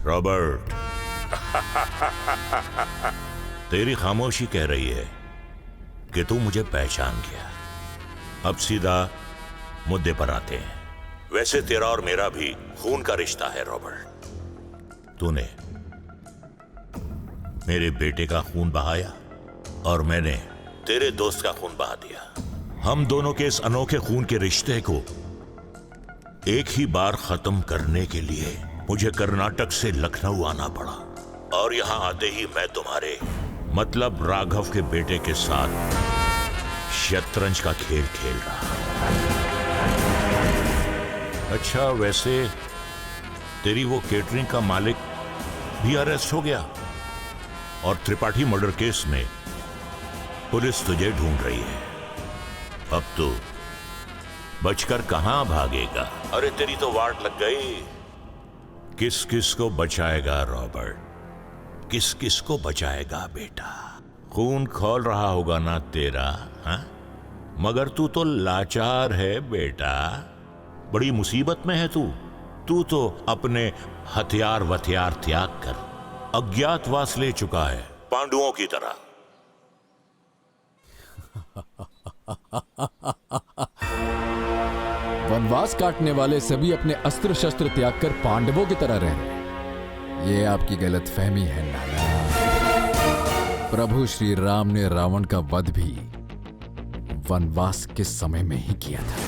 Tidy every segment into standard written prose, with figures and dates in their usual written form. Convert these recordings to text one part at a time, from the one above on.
Robert, तेरी खामोशी कह रही है कि तू मुझे पहचान गया। अब सीधा मुद्दे पर आते हैं। वैसे तेरा और मेरा भी खून का रिश्ता है रॉबर्ट। तूने मेरे बेटे का खून बहाया और मैंने तेरे दोस्त का खून बहा दिया। हम दोनों के इस अनोखे खून के रिश्ते को एक ही बार खत्म करने के लिए मुझे कर्नाटक से लखनऊ आना पड़ा, और यहां आते ही मैं तुम्हारे मतलब राघव के बेटे के साथ शतरंज का खेल खेल रहा। अच्छा, वैसे तेरी वो केटरिंग का मालिक भी अरेस्ट हो गया और त्रिपाठी मर्डर केस में पुलिस तुझे ढूंढ रही है। अब तो बचकर कहां भागेगा? अरे तेरी तो वाट लग गई। किस किस को बचाएगा रॉबर्ट? किस किस को बचाएगा बेटा? खून खौल रहा होगा ना तेरा, हाँ? मगर तू तो लाचार है बेटा। बड़ी मुसीबत में है तू तो अपने हथियार वथियार त्याग कर अज्ञातवास ले चुका है, पांडुओं की तरह। वनवास काटने वाले सभी अपने अस्त्र शस्त्र त्याग कर पांडवों की तरह रह रहे। ये आपकी गलतफहमी है नाना। प्रभु श्री राम ने रावण का वध भी वनवास के समय में ही किया था।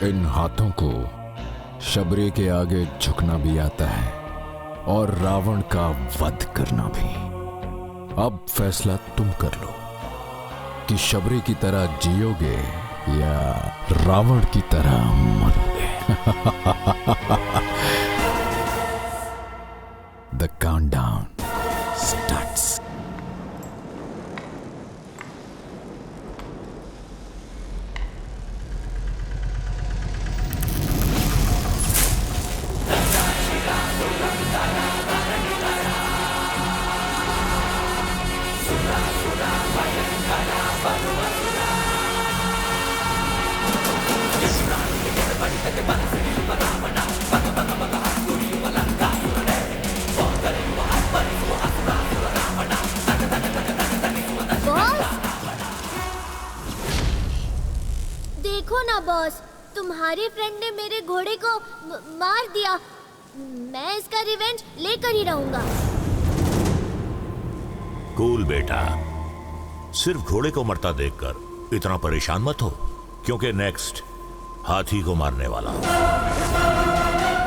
इन हाथों को शबरी के आगे झुकना भी आता है और रावण का वध करना भी। अब फैसला तुम कर लो कि शबरी की तरह जियोगे या रावण की तरह मरोगे। The countdown starts. देखो ना बॉस, तुम्हारे फ्रेंड ने मेरे घोड़े को मार दिया। मैं इसका रिवेंज लेकर ही रहूंगा। कूल बेटा, सिर्फ घोड़े को मरता देखकर इतना परेशान मत हो, क्योंकि नेक्स्ट हाथी को मारने वाला हूं।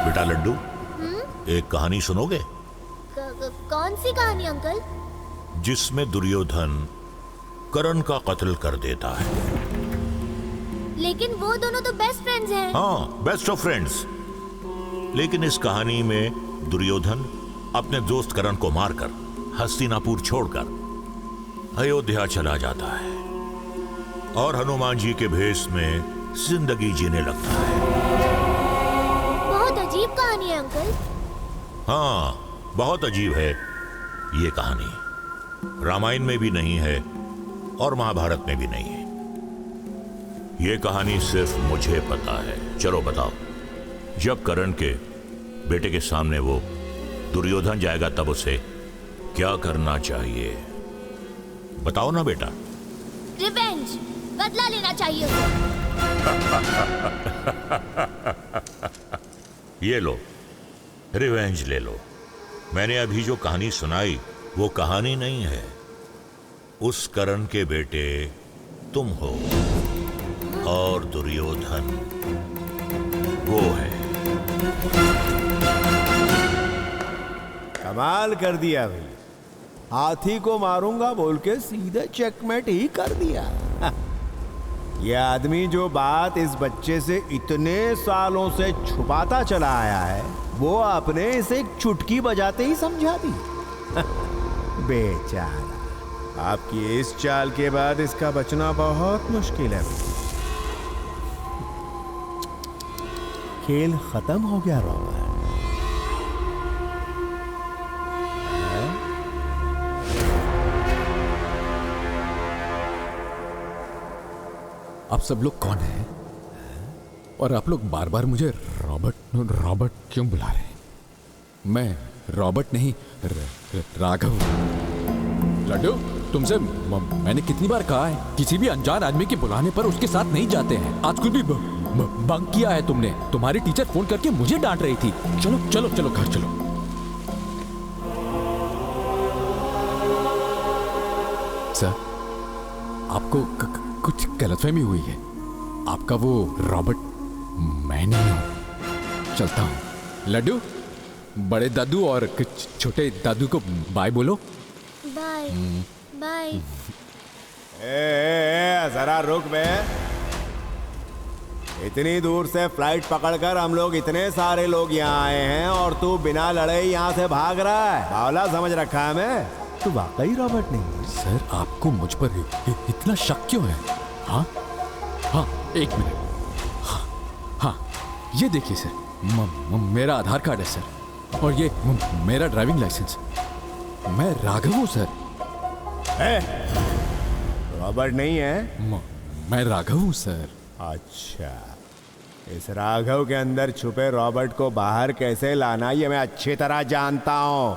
बेटा लड्डू, एक कहानी सुनोगे? कौन सी कहानी अंकल? जिसमें दुर्योधन कर्ण का कत्ल कर देता है। लेकिन वो दोनों तो बेस्ट फ्रेंड्स हैं। हाँ, बेस्ट ऑफ फ्रेंड्स। लेकिन इस कहानी में दुर्योधन अपने दोस्त कर्ण को मारकर हस्तिनापुर छोड़कर अयोध्या चला जाता है और हनुमान जी के भेष में जिंदगी जीने लगता है। बहुत अजीब कहानी है अंकल। हाँ, बहुत अजीब है ये कहानी। रामायण में भी नहीं है और महाभारत में भी नहीं है। ये कहानी सिर्फ मुझे पता है। चलो बताओ, जब कर्ण के बेटे के सामने वो दुर्योधन जाएगा तब उसे क्या करना चाहिए? बताओ ना बेटा। रिवेंज, बदला लेना चाहिए उसे। ये लो, रिवेंज ले लो। मैंने अभी जो कहानी सुनाई वो कहानी नहीं है। उस कर्ण के बेटे तुम हो और दुर्योधन वो है। कमाल कर दिया भाई। हाथी को मारूंगा बोल के सीधे चेकमेट ही कर दिया। यह आदमी जो बात इस बच्चे से इतने सालों से छुपाता चला आया है, वो आपने इसे एक चुटकी बजाते ही समझा दी। बेचारा, आपकी इस चाल के बाद इसका बचना बहुत मुश्किल है। खेल खत्म हो गया रॉबर्ट। आप सब लोग कौन हैं? और आप लोग बार बार मुझे रॉबर्ट रॉबर्ट क्यों बुला रहे हैं? मैं रॉबर्ट नहीं, राघव। लड्डू, तुमसे मैंने कितनी बार कहा है, किसी भी अनजान आदमी के बुलाने पर उसके साथ नहीं जाते हैं। आज खुद भी बंक किया है तुमने। तुम्हारी टीचर फोन करके मुझे डांट रही थी। चलो चलो चलो घर चलो। सर, आपको कुछ गलतफहमी हुई है। आपका वो रॉबर्ट मैं नहीं हूं। चलता हूं। लड्डू, बड़े दादू और छोटे दादू को बाय बोलो। Bye bye. जरा रुक बे। इतनी दूर से फ्लाइट पकड़कर हम लोग इतने सारे लोग यहाँ आए हैं और तू बिना लड़े यहाँ से भाग रहा है। बावला समझ रखा है मैं। तू वाकई रॉबर्ट नहीं है। सर, आपको मुझ पर इतना शक क्यों है? हाँ हाँ, एक मिनट। हाँ, ये देखिए सर, मेरा आधार कार्ड है सर, और ये मेरा ड्राइविंग लाइसेंस। मैं राघव हूँ सर। रॉबर्ट नहीं है? मैं राघव हूँ सर। अच्छा, इस राघव के अंदर छुपे रॉबर्ट को बाहर कैसे लाना ये मैं अच्छी तरह जानता हूँ।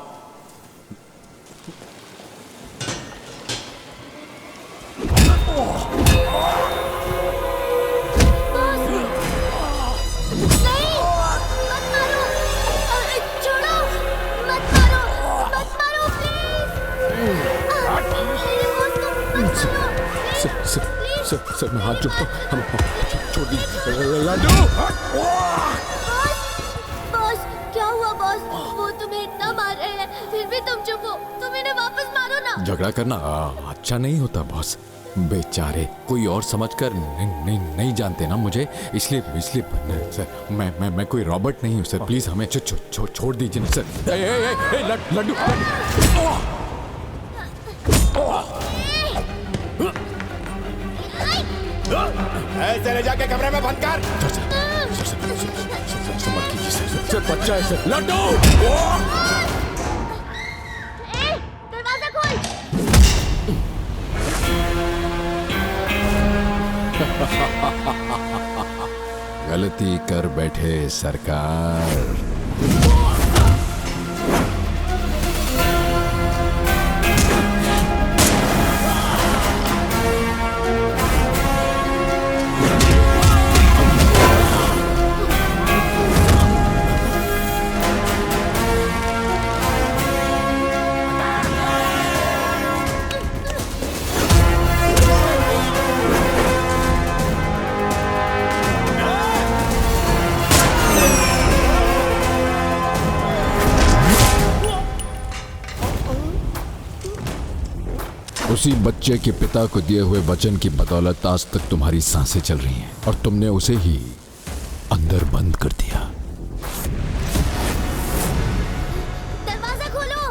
सर मैं हाथ जोड़ता हूँ, हम छोड़ दीजिए। लड्डू! बॉस, क्या हुआ बॉस? वो तुम्हें इतना मार रहे हैं, फिर भी तुम चुप हो। तुम इन्हें वापस मारो ना। झगड़ा करना अच्छा नहीं होता बॉस। बेचारे कोई और समझकर नहीं जानते ना मुझे, इसलिए सर मैं कोई रॉबर्ट नहीं हूँ सर। प्लीज हमें छोड़ दीजिए ना सर। लड्डू, चले जाके कमरे में बंद कर। मत कीजिए सर, बच्चा है सर। लड्डू! दरवाजा खोल। गलती कर बैठे सरकार। उसी बच्चे के पिता को दिए हुए वचन की बदौलत आज तक तुम्हारी सांसें चल रही हैं, और तुमने उसे ही अंदर बंद कर दिया। दरवाजा खोलो।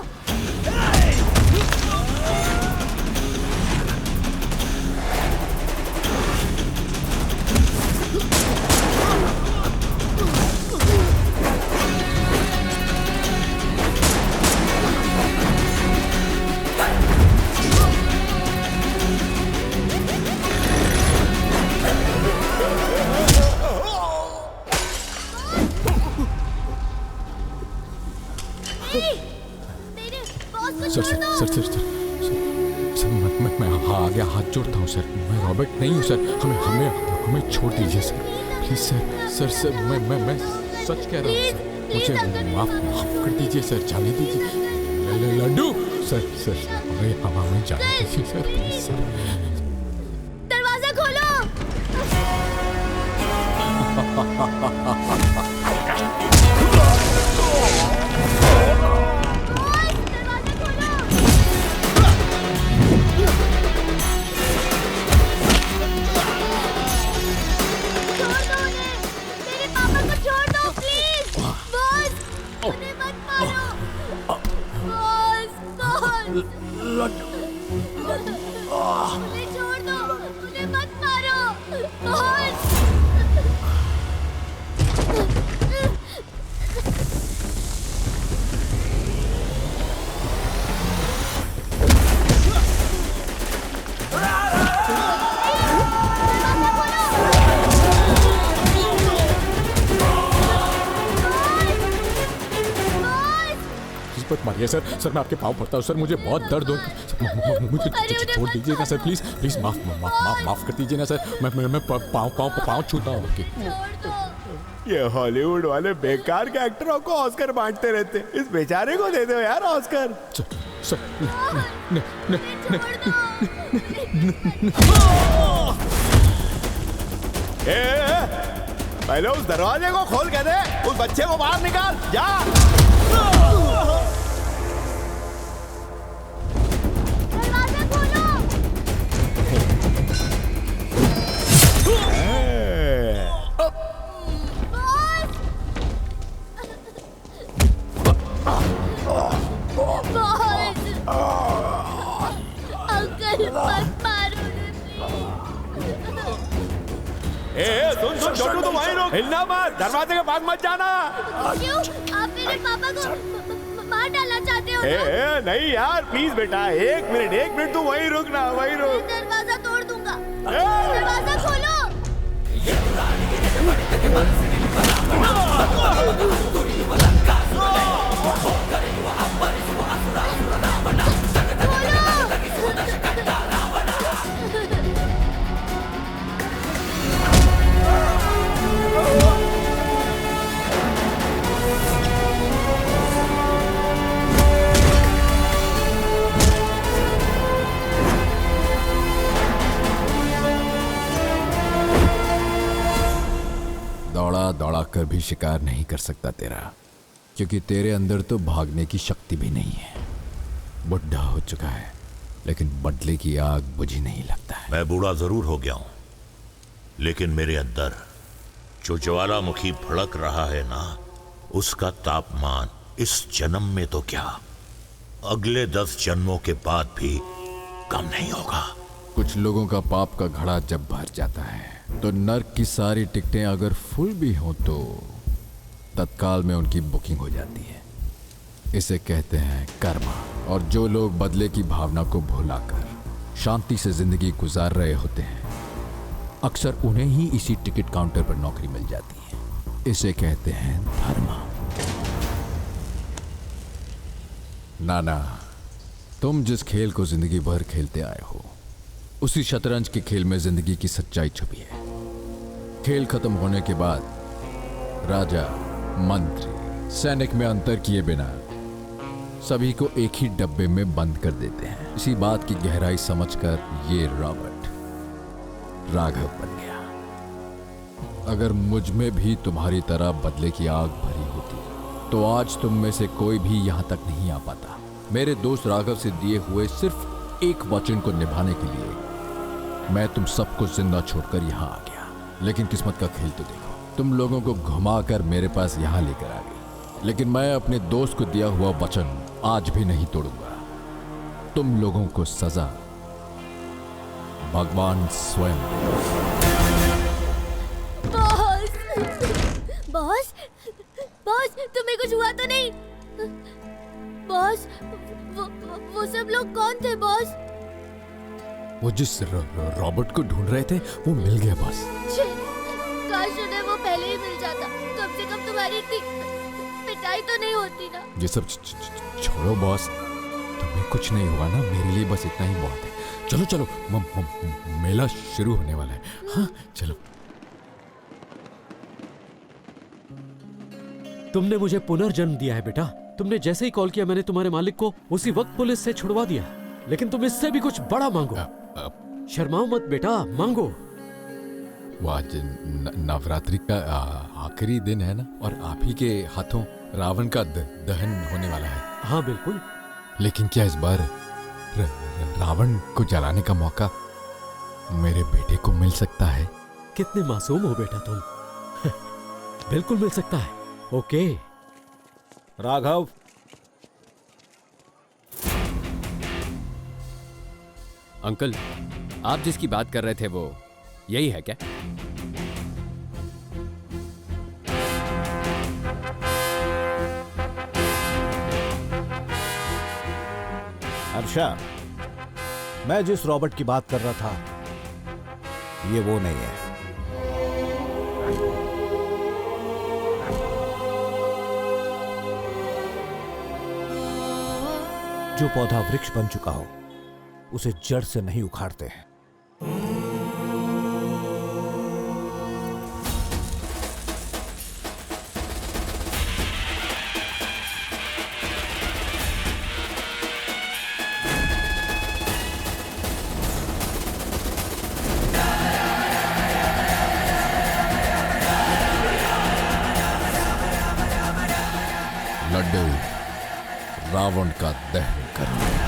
सर, मैं आ गया, हाथ जोड़ता हूँ सर। मैं रॉबर्ट नहीं हूँ सर। हमें छोड़ दीजिए सर, प्लीज सर। मैं सच कह रहा हूँ सर। मुझे माफ कर दीजिए सर, जाने दीजिए। लड्डू! सर हमें जाने दीजिए सर, प्लीज सर। दरवाजा खोलो। उन्हें छोड़ दो, उन्हें मत मारो। बॉस! मारिए सर, सर मैं आपके पाँव पड़ता हूँ सर, मुझे बहुत दर्द हो, मुझे छोड़ दीजिएगा सर प्लीज प्लीज, माफ कर दीजिए ना सर, मैं पाँव छूता हूँ आपके। छोड़ दो। ये हॉलीवुड वाले बेकार के एक्टरों को ऑस्कर बांटते रहते हैं, इस बेचारे को दे दो यार ऑस्कर। सर पहले उस दरवाजे को खोल के दे, उस बच्चे को बाहर निकाल, जा। दरवाजा खोलो। अंकल मत मारो। सुन सुन छोटू, तुम वहीं रुक, हिलना मत, दरवाजे के पास मत जाना। क्यों? आप मेरे पापा को मार डालना चाहते हो ना? नहीं यार प्लीज बेटा, एक मिनट तू वहीं रुक ना, वहीं रुक। दरवाजा तोड़ दूंगा। दरवाजा खोलो। दौड़ा कर भी शिकार नहीं कर सकता तेरा, क्योंकि तेरे अंदर तो भागने की शक्ति भी नहीं है। बुढ़ा हो चुका है, लेकिन बदले की आग बुझी नहीं लगता है। मैं बूढ़ा जरूर हो गया हूं, लेकिन मेरे अंदर जो ज्वालामुखी भड़क रहा है ना, उसका तापमान इस जन्म में तो क्या, अगले 10 जन्मों के बाद भी कम नहीं होगा। कुछ लोगों का पाप का घड़ा जब भर जाता है तो नर्क की सारी टिकटें अगर फुल भी हों तो तत्काल में उनकी बुकिंग हो जाती है। इसे कहते हैं कर्मा। और जो लोग बदले की भावना को भुलाकर शांति से जिंदगी गुजार रहे होते हैं, अक्सर उन्हें ही इसी टिकट काउंटर पर नौकरी मिल जाती है। इसे कहते हैं धर्म। नाना, तुम जिस खेल को जिंदगी भर खेलते आए हो, उसी शतरंज के खेल में जिंदगी की सच्चाई छुपी है। खेल खत्म होने के बाद राजा, मंत्री, सैनिक में अंतर किए बिना सभी को एक ही डब्बे में बंद कर देते हैं। इसी बात की गहराई समझकर ये रॉबर्ट राघव बन गया। अगर मुझ में भी तुम्हारी तरह बदले की आग भरी होती तो आज तुम में से कोई भी यहां तक नहीं आ पाता। मेरे दोस्त राघव से दिए हुए सिर्फ एक वचन को निभाने के लिए मैं तुम सबको जिंदा छोड़कर यहां आ गया। लेकिन किस्मत का खेल तो देखो, तुम लोगों को घुमाकर मेरे पास यहां लेकर आ गई। लेकिन मैं अपने दोस्त को दिया हुआ वचन आज भी नहीं तोड़ूंगा। तुम लोगों को सजा भगवान स्वयं बॉस, बॉस तुम्हें कुछ हुआ तो नहीं? बॉस, वो सब लोग कौन थे बॉस? वो जिस रॉबर्ट को ढूंढ रहे थे वो मिल गया बॉस। काश उन्हें वो पहले ही मिल जाता, कम से कम तुम्हारी इतनी पिटाई तो नहीं होती ना। ये सब छोड़ो बॉस, तुम्हें कुछ नहीं हुआ ना, मेरे लिए बस इतना ही बहुत है। चलो चलो, मेला शुरू होने वाला है। हाँ चलो। तुमने मुझे पुनर्जन्म दिया है बेटा। तुमने जैसे ही कॉल किया मैंने तुम्हारे मालिक को उसी वक्त पुलिस से छुड़वा दिया। लेकिन तुम इससे भी कुछ बड़ा मांगो। शर्माओ मत बेटा, मांगो। वो आज नवरात्रि का आखिरी दिन है ना, और आप ही के हाथों रावण का दहन होने वाला है। हाँ बिल्कुल। लेकिन क्या इस बार रावण को जलाने का मौका मेरे बेटे को मिल सकता है? कितने मासूम हो बेटा तुम। बिल्कुल मिल सकता है। ओके राघव, अंकल, आप जिसकी बात कर रहे थे वो यही है क्या? हर्षा, मैं जिस रॉबर्ट की बात कर रहा था ये वो नहीं है। जो पौधा वृक्ष बन चुका हो उसे जड़ से नहीं उखाड़ते हैं। लड्डू रावण का दहन करो।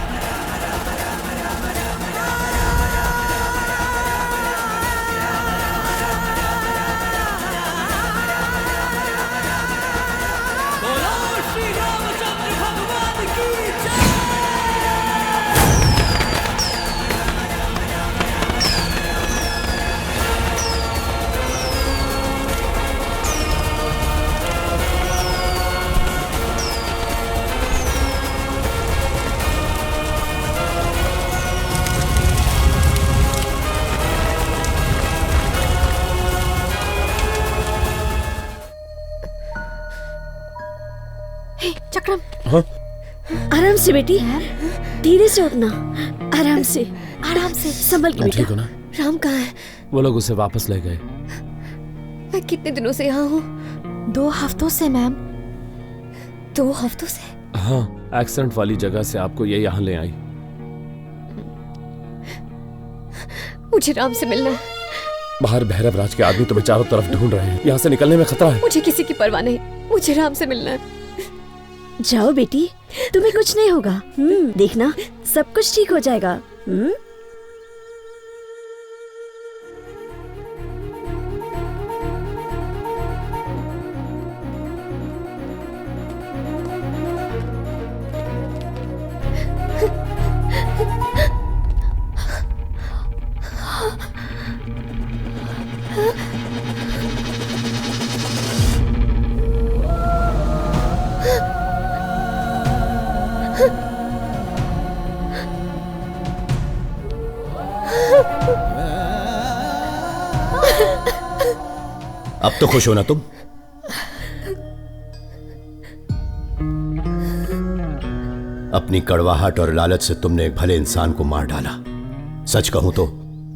चक्रम, आराम से बेटी, धीरे से उठना, आराम से संभल के बेटा। ठीक हो ना? राम कहाँ है? वो लोग उसे वापस ले गए। मैं कितने दिनों से यहाँ हूँ? 2 हफ्तों से मैम। 2 हफ्तों से? हाँ, एक्सीडेंट वाली जगह से आपको ये यहाँ ले आई। मुझे राम से मिलना है। बाहर भैरव राज के आदमी तुम्हें चारों तरफ ढूंढ रहे हैं। यहाँ से निकलने में खतरा है। मुझे किसी की परवाह नहीं, मुझे राम से मिलना है। जाओ बेटी, तुम्हें कुछ नहीं होगा। देखना, सब कुछ ठीक हो जाएगा। अब तो खुश हो ना तुम? अपनी कड़वाहट और लालच से तुमने एक भले इंसान को मार डाला। सच कहूं तो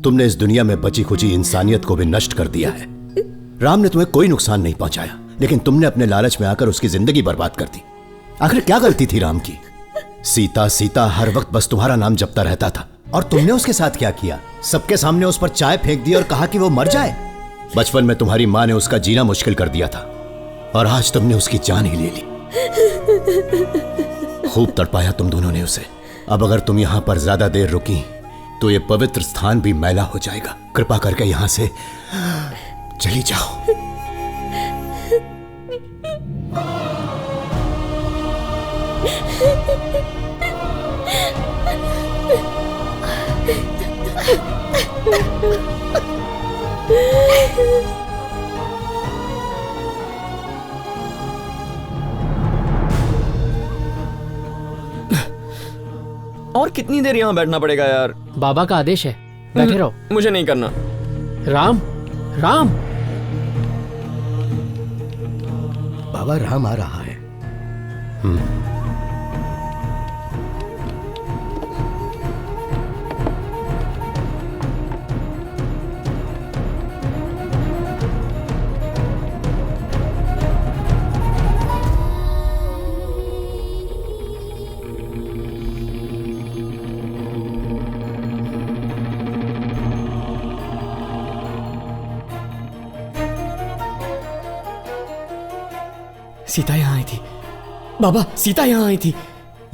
तुमने इस दुनिया में बची खुची इंसानियत को भी नष्ट कर दिया है। राम ने तुम्हें कोई नुकसान नहीं पहुंचाया, लेकिन तुमने अपने लालच में आकर उसकी जिंदगी बर्बाद कर दी। आखिर क्या गलती थी राम की? सीता सीता हर वक्त बस तुम्हारा नाम जपता रहता था, और तुमने उसके साथ क्या किया? सबके सामने उस पर चाय फेंक दी और कहा कि वो मर जाए। बचपन में तुम्हारी माँ ने उसका जीना मुश्किल कर दिया था, और आज तुमने उसकी जान ही ले ली। खूब तड़पाया तुम दोनों ने उसे। अब अगर तुम यहाँ पर ज्यादा देर रुकी तो ये पवित्र स्थान भी मैला हो जाएगा। कृपा करके यहाँ से चली जाओ। और कितनी देर यहाँ बैठना पड़ेगा यार? बाबा का आदेश है, बैठे रहो। मुझे नहीं करना। राम, राम। बाबा राम आ रहा है। सीता यहाँ आई थी बाबा, सीता यहाँ आई थी।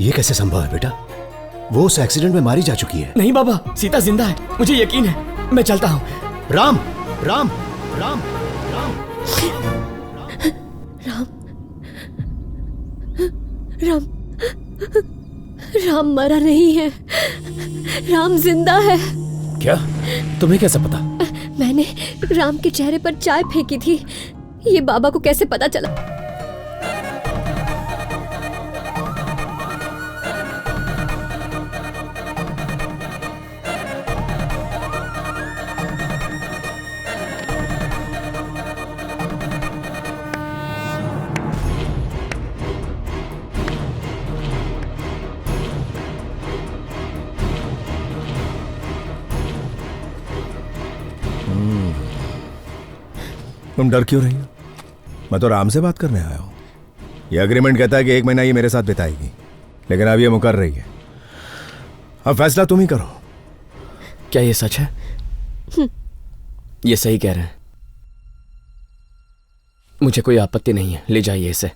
ये कैसे संभव है बेटा? वो उस एक्सीडेंट में मारी जा चुकी है। नहीं बाबा, सीता जिंदा है, मुझे यकीन है। मैं चलता हूँ। राम राम राम राम राम राम राम मरा नहीं है, राम जिंदा है। क्या? तुम्हें कैसे पता? मैंने राम के चेहरे पर चाय फेंकी थी। ये बाबा को कैसे पता चला? तुम डर क्यों रही हो? मैं तो राम से बात करने आया हूं। ये एग्रीमेंट कहता है कि 1 महीना ये मेरे साथ बिताएगी, लेकिन अब ये मुकर रही है। अब फैसला तुम ही करो। क्या ये सच है? ये सही कह रहे हैं। मुझे कोई आपत्ति नहीं है, ले जाइए इसे।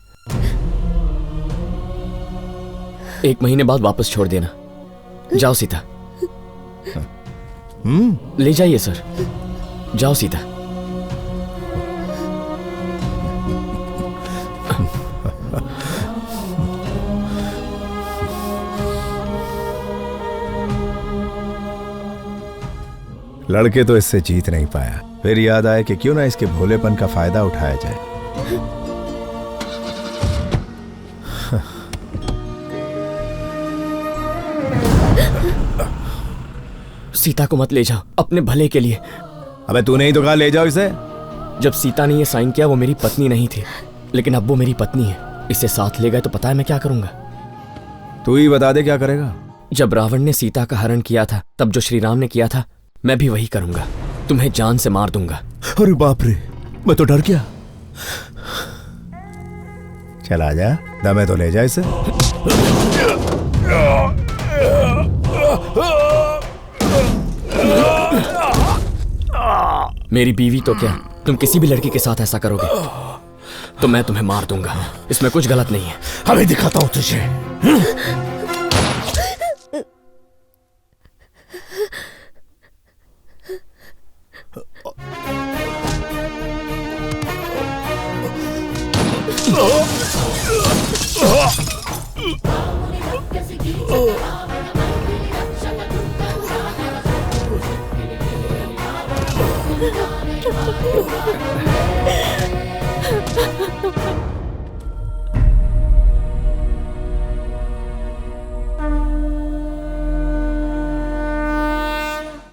1 महीने बाद वापस छोड़ देना। जाओ सीता। ले जाइए सर, जाओ सीता। लड़के तो इससे जीत नहीं पाया, फिर याद आया कि क्यों ना इसके भोलेपन का फायदा उठाया जाए। सीता को मत ले जाओ, अपने भले के लिए। अबे तूने ही तो कहा ले जाओ इसे। जब सीता ने ये साइन किया वो मेरी पत्नी नहीं थी, लेकिन अब वो मेरी पत्नी है। इसे साथ ले गए तो पता है मैं क्या करूंगा? तू ही बता दे क्या करेगा। जब रावण ने सीता का हरण किया था, तब जो श्री राम ने किया था मैं भी वही करूंगा। तुम्हें जान से मार दूंगा। अरे बाप रे, मैं तो डर गया। चल आजा, दमे तो ले जा इसे। मेरी बीवी तो क्या, तुम किसी भी लड़की के साथ ऐसा करोगे तो मैं तुम्हें मार दूंगा। इसमें कुछ गलत नहीं है। अभी दिखाता हूं तुझे।